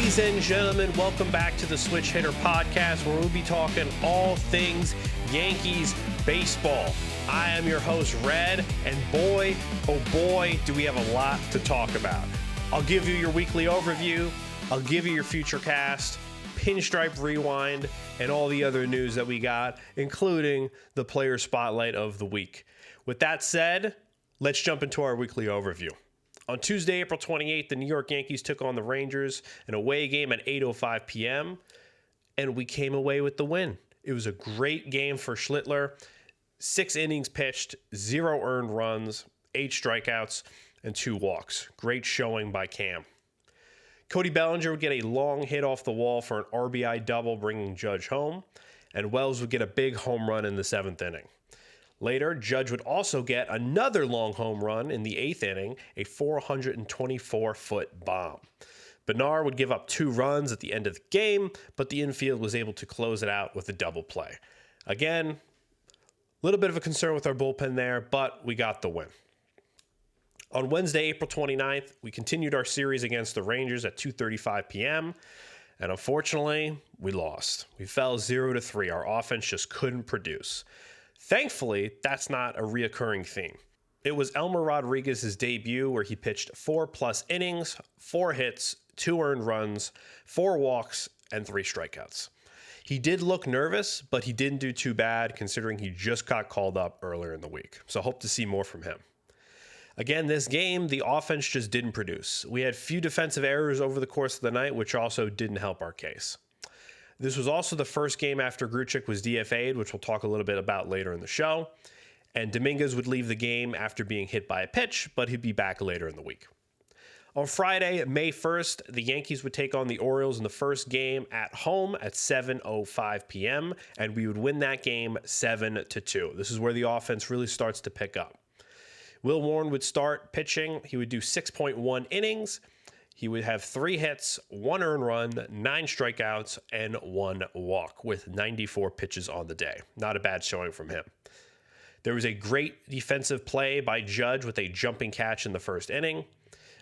Ladies and gentlemen, welcome back to the Switch Hitter Podcast, where we'll be talking all things Yankees baseball. I am your host, Red, and boy, oh boy, do we have a lot to talk about. I'll give you your weekly overview, I'll give you your future cast, pinstripe rewind, and all the other news that we got, including the player spotlight of the week. With that said, let's jump into our weekly overview. On Tuesday, April 28th, the New York Yankees took on the Rangers, an away game at 8:05 p.m., and we came away with the win. It was a great game for Schlittler. 6 innings pitched, 0 earned runs, 8 strikeouts, and 2 walks. Great showing by Cam. Cody Bellinger would get a long hit off the wall for an RBI double, bringing Judge home, and Wells would get a big home run in the 7th inning. Later, Judge would also get another long home run in the 8th inning, a 424-foot bomb. Bernard would give up 2 runs at the end of the game, but the infield was able to close it out with a double play. Again, a little bit of a concern with our bullpen there, but we got the win. On Wednesday, April 29th, we continued our series against the Rangers at 2:35 p.m., and unfortunately, we lost. We fell 0-3. Our offense just couldn't produce. Thankfully, that's not a reoccurring theme. It was Elmer Rodriguez's debut where he pitched 4+ innings, 4 hits, 2 earned runs, 4 walks, and 3 strikeouts. He did look nervous, but he didn't do too bad considering he just got called up earlier in the week. So hope to see more from him. Again, this game, the offense just didn't produce. We had few defensive errors over the course of the night, which also didn't help our case. This was also the first game after Grichuk was DFA'd, which we'll talk a little bit about later in the show. And Dominguez would leave the game after being hit by a pitch, but he'd be back later in the week. On Friday, May 1st, the Yankees would take on the Orioles in the first game at home at 7:05 p.m., and we would win that game 7-2. This is where the offense really starts to pick up. Will Warren would start pitching. He would do 6.1 innings. He would have 3 hits, 1 earned run, 9 strikeouts, and 1 walk with 94 pitches on the day. Not a bad showing from him. There was a great defensive play by Judge with a jumping catch in the first inning.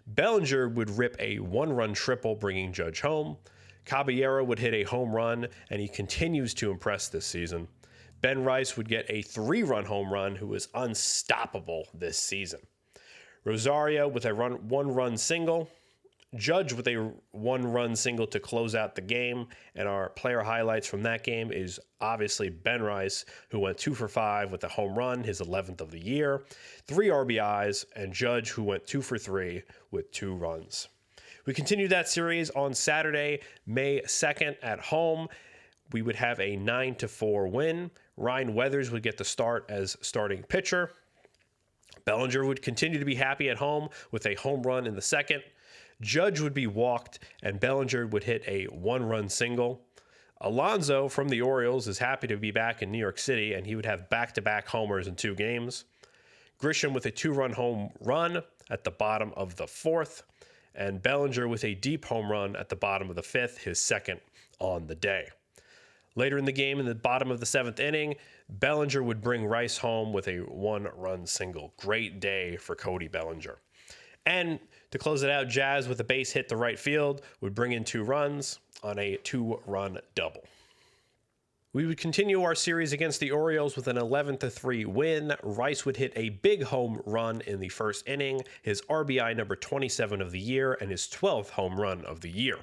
Bellinger would rip a 1-run triple, bringing Judge home. Caballero would hit a home run, and he continues to impress this season. Ben Rice would get a 3-run home run, who is unstoppable this season. Rosario with a 1-run single. Judge with a 1-run single to close out the game, and our player highlights from that game is obviously Ben Rice, who went 2 for 5 with a home run, his 11th of the year, 3 RBIs, and Judge, who went 2 for 3 with 2 runs. We continued that series on Saturday, May 2nd at home. We would have a 9-4 win. Ryan Weathers would get the start as starting pitcher. Bellinger would continue to be happy at home with a home run in the second. Judge would be walked, and Bellinger would hit a 1-run single. Alonso from the Orioles is happy to be back in New York City, and he would have back-to-back homers in 2 games. Grisham with a 2-run home run at the bottom of the 4th, and Bellinger with a deep home run at the bottom of the 5th, his second on the day. Later in the game, in the bottom of the 7th inning, Bellinger would bring Rice home with a 1-run single. Great day for Cody Bellinger. And to close it out, Jazz with a base hit to right field would bring in 2 runs on a 2-run double. We would continue our series against the Orioles with an 11-3 win. Rice would hit a big home run in the first inning, his RBI number 27 of the year, and his 12th home run of the year.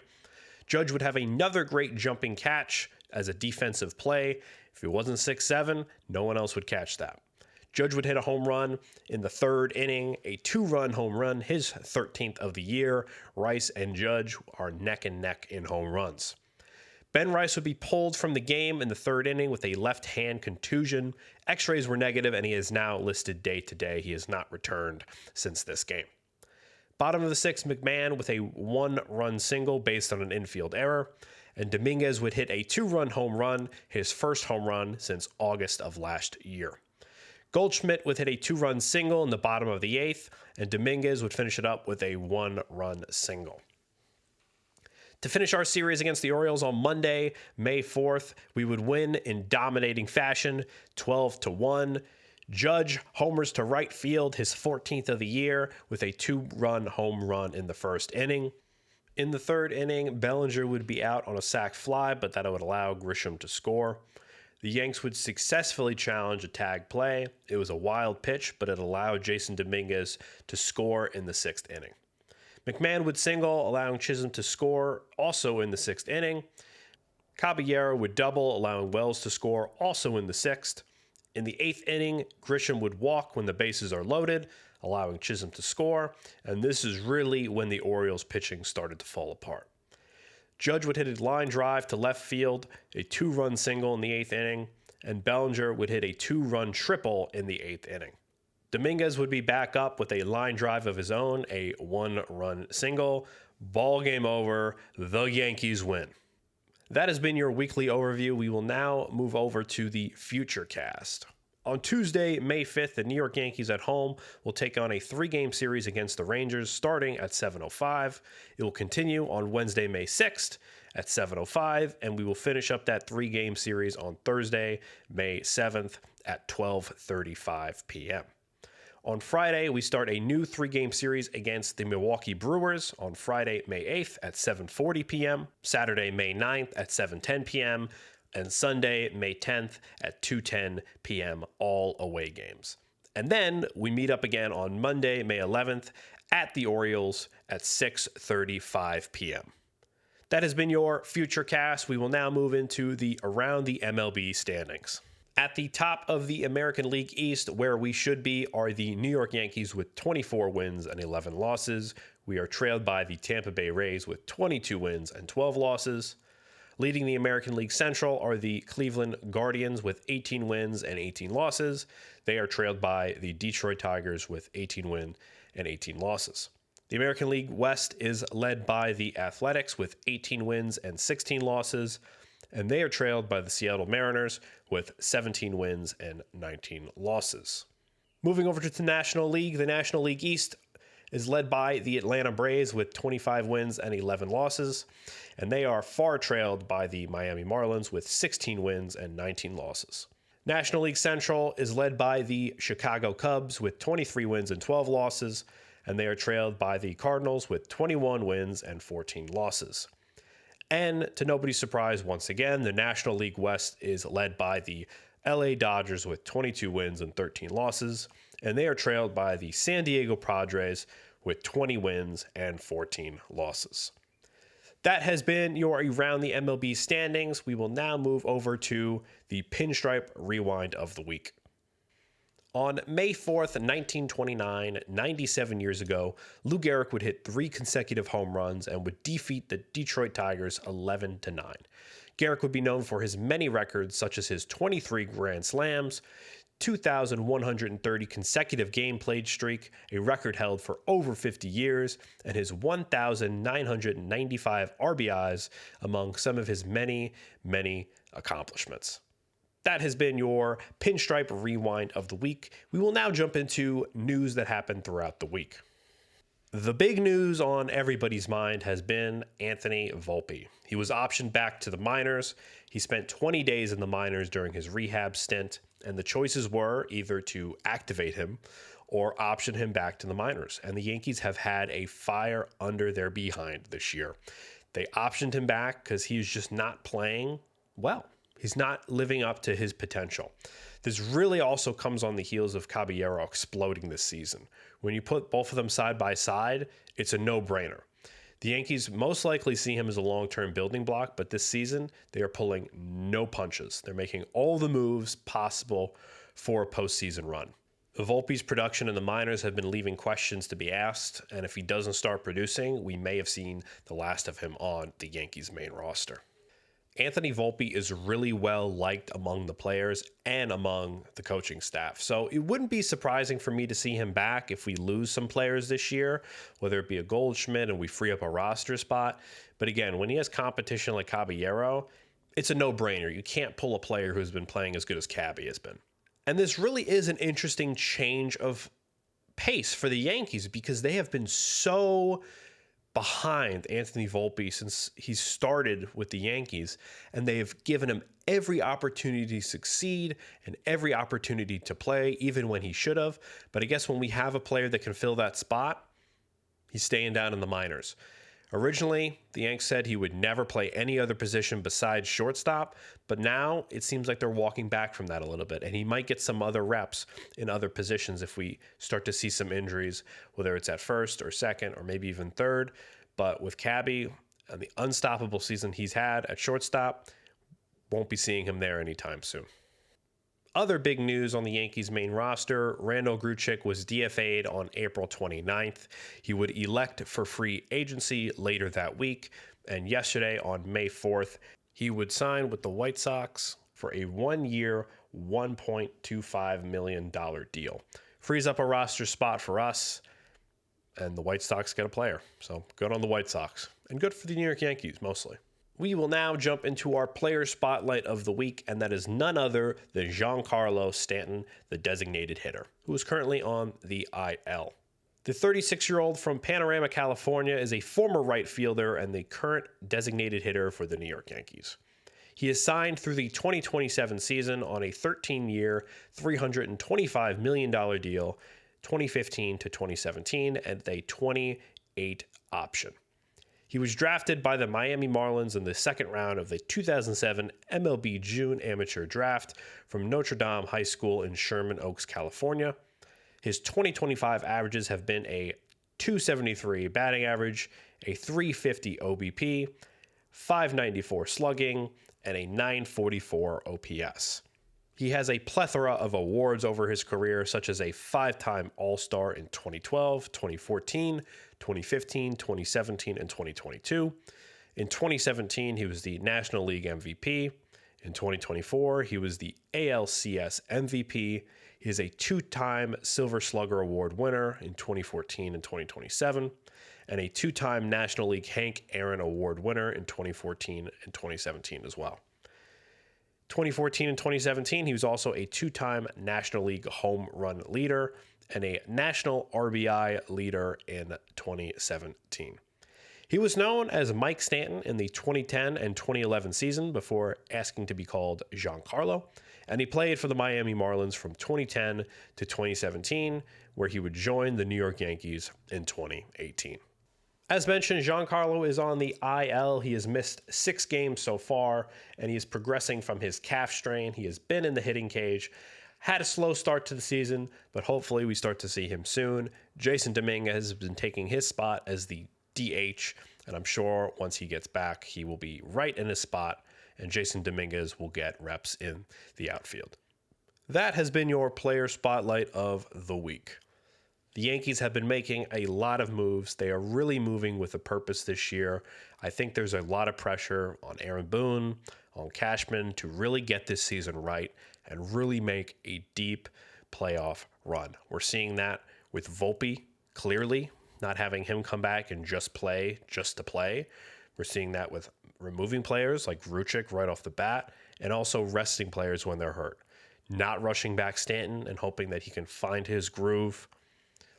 Judge would have another great jumping catch as a defensive play. If it wasn't 6-7, no one else would catch that. Judge would hit a home run in the 3rd inning, a 2-run home run, his 13th of the year. Rice and Judge are neck and neck in home runs. Ben Rice would be pulled from the game in the 3rd inning with a left hand contusion. X-rays were negative, and he is now listed day-to-day. He has not returned since this game. Bottom of the 6th, McMahon with a 1-run single based on an infield error. And Dominguez would hit a 2-run home run, his first home run since August of last year. Goldschmidt would hit a 2-run single in the bottom of the 8th, and Dominguez would finish it up with a 1-run single. To finish our series against the Orioles on Monday, May 4th, we would win in dominating fashion, 12-1. Judge homers to right field, his 14th of the year, with a 2-run home run in the first inning. In the third inning, Bellinger would be out on a sac fly, but that would allow Grichuk to score. The Yanks would successfully challenge a tag play. It was a wild pitch, but it allowed Jason Dominguez to score in the sixth inning. McMahon would single, allowing Chisholm to score also in the sixth inning. Caballero would double, allowing Wells to score also in the sixth. In the eighth inning, Grisham would walk when the bases are loaded, allowing Chisholm to score. And this is really when the Orioles pitching started to fall apart. Judge would hit a line drive to left field, a 2-run single in the eighth inning, and Bellinger would hit a 2-run triple in the eighth inning. Dominguez would be back up with a line drive of his own, a 1-run single. Ball game over. The Yankees win. That has been your weekly overview. We will now move over to the future cast. On Tuesday, May 5th, the New York Yankees at home will take on a 3-game series against the Rangers starting at 7:05. It will continue on Wednesday, May 6th at 7:05, and we will finish up that 3-game series on Thursday, May 7th at 12:35 p.m. On Friday, we start a new 3-game series against the Milwaukee Brewers on Friday, May 8th at 7:40 p.m., Saturday, May 9th at 7:10 p.m., and Sunday, May 10th at 2:10 p.m., all away games. And then we meet up again on Monday, May 11th at the Orioles at 6:35 p.m. That has been your future cast. We will now move into the Around the MLB standings. At the top of the American League East, where we should be, are the New York Yankees with 24 wins and 11 losses. We are trailed by the Tampa Bay Rays with 22 wins and 12 losses. Leading the American League Central are the Cleveland Guardians with 18 wins and 18 losses. They are trailed by the Detroit Tigers with 18 wins and 18 losses. The American League West is led by the Athletics with 18 wins and 16 losses, and they are trailed by the Seattle Mariners with 17 wins and 19 losses. Moving over to the National League, the National League East is led by the Atlanta Braves with 25 wins and 11 losses, and they are far trailed by the Miami Marlins with 16 wins and 19 losses. National League Central is led by the Chicago Cubs with 23 wins and 12 losses, and they are trailed by the Cardinals with 21 wins and 14 losses. And to nobody's surprise, once again, the National League West is led by the LA Dodgers with 22 wins and 13 losses, and they are trailed by the San Diego Padres with 20 wins and 14 losses. That has been your Around the MLB standings. We will now move over to the Pinstripe Rewind of the Week. On May 4th, 1929, 97 years ago, Lou Gehrig would hit 3 consecutive home runs and would defeat the Detroit Tigers 11-9. Gehrig would be known for his many records, such as his 23 Grand Slams, 2,130 consecutive game played streak, a record held for over 50 years, and his 1,995 RBIs, among some of his many, many accomplishments. That has been your Pinstripe Rewind of the Week. We will now jump into news that happened throughout the week. The big news on everybody's mind has been Anthony Volpe. He was optioned back to the minors. He spent 20 days in the minors during his rehab stint, and the choices were either to activate him or option him back to the minors. And the Yankees have had a fire under their behind this year. They optioned him back because he's just not playing well. He's not living up to his potential. This really also comes on the heels of Caballero exploding this season. When you put both of them side by side, it's a no-brainer. The Yankees most likely see him as a long-term building block, but this season, they are pulling no punches. They're making all the moves possible for a postseason run. Volpe's production in the minors have been leaving questions to be asked, and if he doesn't start producing, we may have seen the last of him on the Yankees' main roster. Anthony Volpe is really well liked among the players and among the coaching staff. So it wouldn't be surprising for me to see him back if we lose some players this year, whether it be a Goldschmidt and we free up a roster spot. But again, when he has competition like Caballero, it's a no-brainer. You can't pull a player who's been playing as good as Cabby has been. And this really is an interesting change of pace for the Yankees because they have been so behind Anthony Volpe since he started with the Yankees, and they've given him every opportunity to succeed and every opportunity to play, even when he should have. But I guess when we have a player that can fill that spot, he's staying down in the minors. Originally, the Yanks said he would never play any other position besides shortstop, but now it seems like they're walking back from that a little bit, and he might get some other reps in other positions if we start to see some injuries, whether it's at first or second or maybe even third. But with Cabby and the unstoppable season he's had at shortstop, won't be seeing him there anytime soon. Other big news on the Yankees main roster, Randal Grichuk was DFA'd on April 29th. He would elect for free agency later that week, and yesterday on May 4th, he would sign with the White Sox for a 1-year, $1.25 million deal. Frees up a roster spot for us, and the White Sox get a player. So good on the White Sox, and good for the New York Yankees mostly. We will now jump into our player spotlight of the week, and that is none other than Giancarlo Stanton, the designated hitter, who is currently on the IL. The 36-year-old from Panorama, California, is a former right fielder and the current designated hitter for the New York Yankees. He is signed through the 2027 season on a 13-year, $325 million deal, 2015 to 2017, and a 28 option. He was drafted by the Miami Marlins in the second round of the 2007 MLB June Amateur Draft from Notre Dame High School in Sherman Oaks, California. His 2025 averages have been a .273 batting average, a .350 OBP, .594 slugging, and a .944 OPS. He has a plethora of awards over his career, such as a 5-time All-Star in 2012, 2014, 2015, 2017, and 2022. In 2017, he was the National League MVP. In 2024, he was the ALCS MVP. He is a 2-time Silver Slugger Award winner in 2014 and 2027, and a 2-time National League Hank Aaron Award winner in 2014 and 2017 as well. 2014 and 2017, he was also a 2-time National League home run leader and a National RBI leader in 2017. He was known as Mike Stanton in the 2010 and 2011 season before asking to be called Giancarlo, and he played for the Miami Marlins from 2010 to 2017, where he would join the New York Yankees in 2018. As mentioned, Giancarlo is on the IL. He has missed 6 games so far, and he is progressing from his calf strain. He has been in the hitting cage, had a slow start to the season, but hopefully we start to see him soon. Jason Dominguez has been taking his spot as the DH, and I'm sure once he gets back, he will be right in his spot, and Jason Dominguez will get reps in the outfield. That has been your player spotlight of the week. The Yankees have been making a lot of moves. They are really moving with a purpose this year. I think there's a lot of pressure on Aaron Boone, on Cashman to really get this season right and really make a deep playoff run. We're seeing that with Volpe, clearly, not having him come back and just play just to play. We're seeing that with removing players like Grichuk right off the bat and also resting players when they're hurt. Not rushing back Stanton and hoping that he can find his groove.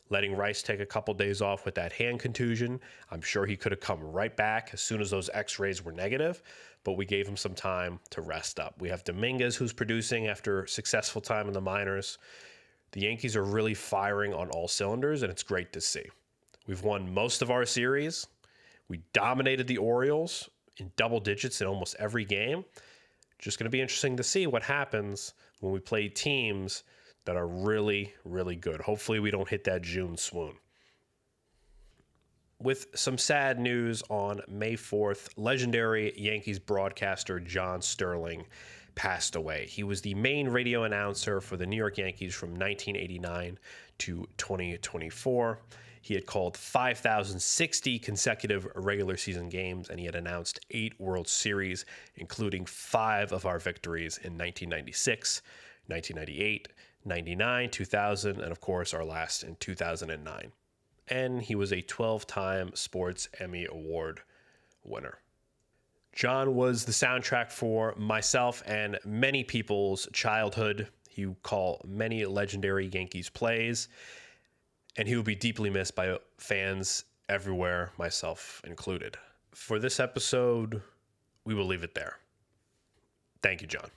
Letting Rice take a couple days off with that hand contusion. I'm sure he could have come right back as soon as those x-rays were negative, but we gave him some time to rest up. We have Dominguez, who's producing after successful time in the minors. The Yankees are really firing on all cylinders, and it's great to see. We've won most of our series. We dominated the Orioles in double digits in almost every game. Just going to be interesting to see what happens when we play teams that are really, really good. Hopefully we don't hit that June swoon. With some sad news on May 4th, legendary Yankees broadcaster John Sterling passed away. He was the main radio announcer for the New York Yankees from 1989 to 2024. He had called 5,060 consecutive regular season games, and he had announced 8 World Series, including 5 of our victories in 1996, 1998, 99, 2000, and of course our last in 2009. And he was a 12-time Sports Emmy Award winner. John was the soundtrack for myself and many people's childhood. He would call many legendary Yankees plays, and he will be deeply missed by fans everywhere, myself included. For this episode, we will leave it there. Thank you, John.